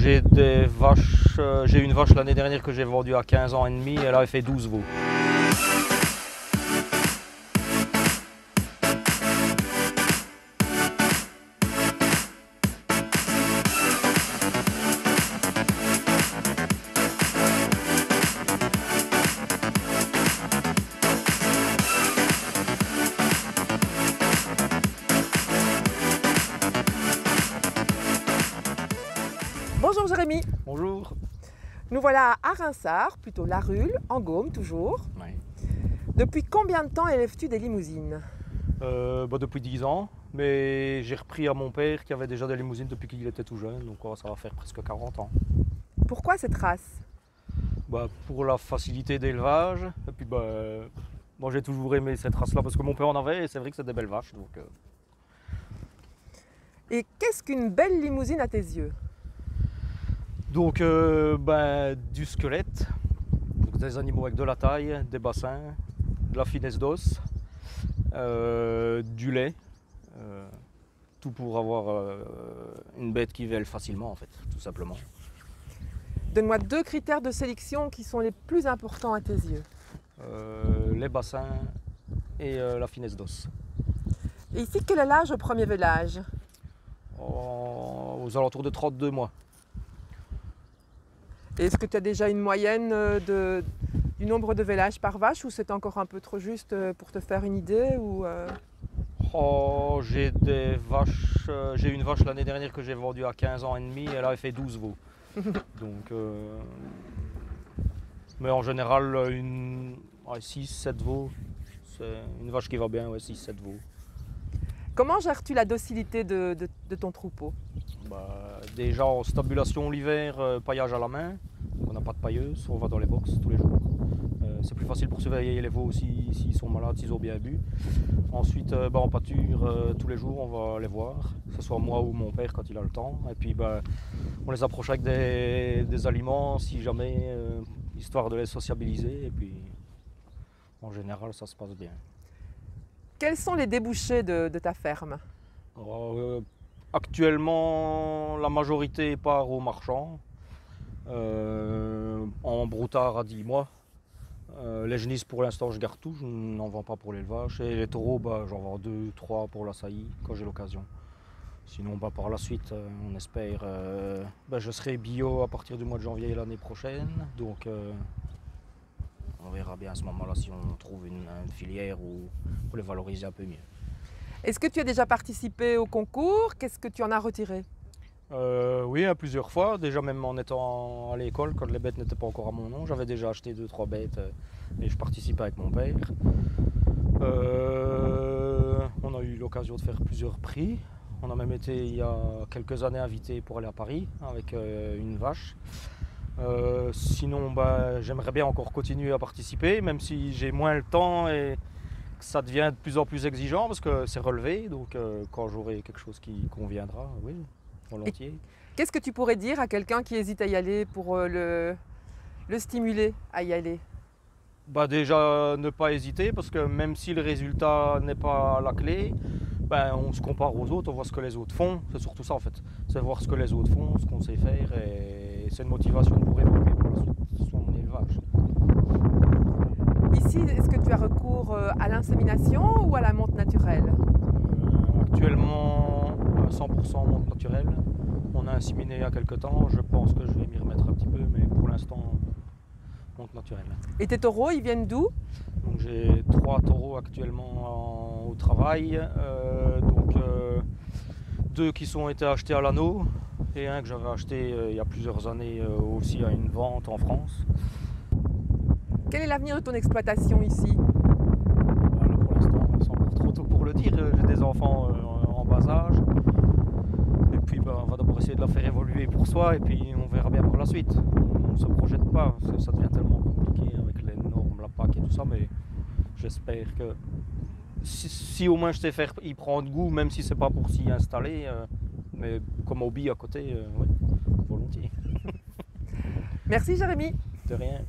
j'ai des vaches, j'ai une vache l'année dernière que j'ai vendue à 15 ans et demi, elle avait fait 12 veaux. Bonjour Jérémy, Bonjour. nous voilà à Rinsart, plutôt La Rule, en Gaume toujours. Oui. Depuis combien de temps élèves-tu des limousines? Depuis 10 ans, mais j'ai repris à mon père qui avait déjà des limousines depuis qu'il était tout jeune, donc ça va faire presque 40 ans. Pourquoi cette race? Pour la facilité d'élevage, et puis moi j'ai toujours aimé cette race-là parce que mon père en avait et c'est vrai que c'est des belles vaches. Et qu'est-ce qu'une belle limousine à tes yeux? Du squelette, donc des animaux avec de la taille, des bassins, de la finesse d'os, du lait, tout pour avoir une bête qui vèle facilement en fait, tout simplement. Donne-moi 2 critères de sélection qui sont les plus importants à tes yeux. Les bassins et la finesse d'os. Et ici, quel est l'âge au premier vélage? Aux alentours de 32 mois. Est-ce que tu as déjà une moyenne du nombre de vélages par vache ou c'est encore un peu trop juste pour te faire une idée J'ai des vaches, j'ai une vache l'année dernière que j'ai vendue à 15 ans et demi, elle avait fait 12 veaux. Mais en général, 6-7 veaux, c'est une vache qui va bien, 6-7 veaux. Comment gères-tu la docilité de ton troupeau? Déjà en stabulation l'hiver, paillage à la main, on n'a pas de pailleuse, on va dans les box tous les jours. C'est plus facile pour surveiller les veaux s'ils sont malades, s'ils ont bien bu. Ensuite en pâture, tous les jours on va les voir, que ce soit moi ou mon père quand il a le temps. Et puis on les approche avec des aliments si jamais, histoire de les sociabiliser. Et puis en général ça se passe bien. Quels sont les débouchés de ta ferme? Actuellement, la majorité part aux marchands, en broutard à 10 mois. Les genisses, pour l'instant, je garde tout, je n'en vends pas pour l'élevage. Et les taureaux, j'en vends 2-3 pour la saillie quand j'ai l'occasion. Sinon, par la suite, on espère. Je serai bio à partir du mois de janvier l'année prochaine. Donc, on verra bien à ce moment-là si on trouve une filière pour les valoriser un peu mieux. Est-ce que tu as déjà participé au concours? Qu'est-ce que tu en as retiré? Oui, plusieurs fois. Déjà même en étant à l'école, quand les bêtes n'étaient pas encore à mon nom, j'avais déjà acheté 2-3 bêtes et je participais avec mon père. On a eu l'occasion de faire plusieurs prix. On a même été il y a quelques années invité pour aller à Paris avec une vache. Sinon, j'aimerais bien encore continuer à participer, même si j'ai moins le temps et que ça devient de plus en plus exigeant parce que c'est relevé. Donc quand j'aurai quelque chose qui conviendra, oui, volontiers. Qu'est-ce que tu pourrais dire à quelqu'un qui hésite à y aller pour le stimuler à y aller? Déjà ne pas hésiter parce que même si le résultat n'est pas la clé, on se compare aux autres, on voit ce que les autres font. C'est surtout ça en fait, c'est voir ce que les autres font, ce qu'on sait faire et c'est une motivation pour évoluer pour la suite son élevage. Ici, est-ce que tu as recours à l'insémination ou à la monte naturelle? Actuellement 100% monte naturelle. On a inséminé il y a quelques temps, je pense que je vais m'y remettre un petit peu, mais pour l'instant monte naturelle. Et tes taureaux, ils viennent d'où? Donc j'ai 3 taureaux actuellement au travail, 2 qui sont été achetés à l'anneau et un que j'avais acheté il y a plusieurs années aussi à une vente en France. Quel est l'avenir de ton exploitation ici? Voilà, pour l'instant c'est encore trop tôt pour le dire, j'ai des enfants en bas âge. Et puis on va d'abord essayer de la faire évoluer pour soi et puis on verra bien pour la suite. On ne se projette pas, parce que ça devient tellement compliqué avec les normes, la PAC et tout ça, mais j'espère que si au moins je sais faire y prendre goût, même si c'est pas pour s'y installer, mais comme hobby à côté, volontiers. Merci Jérémy. De rien.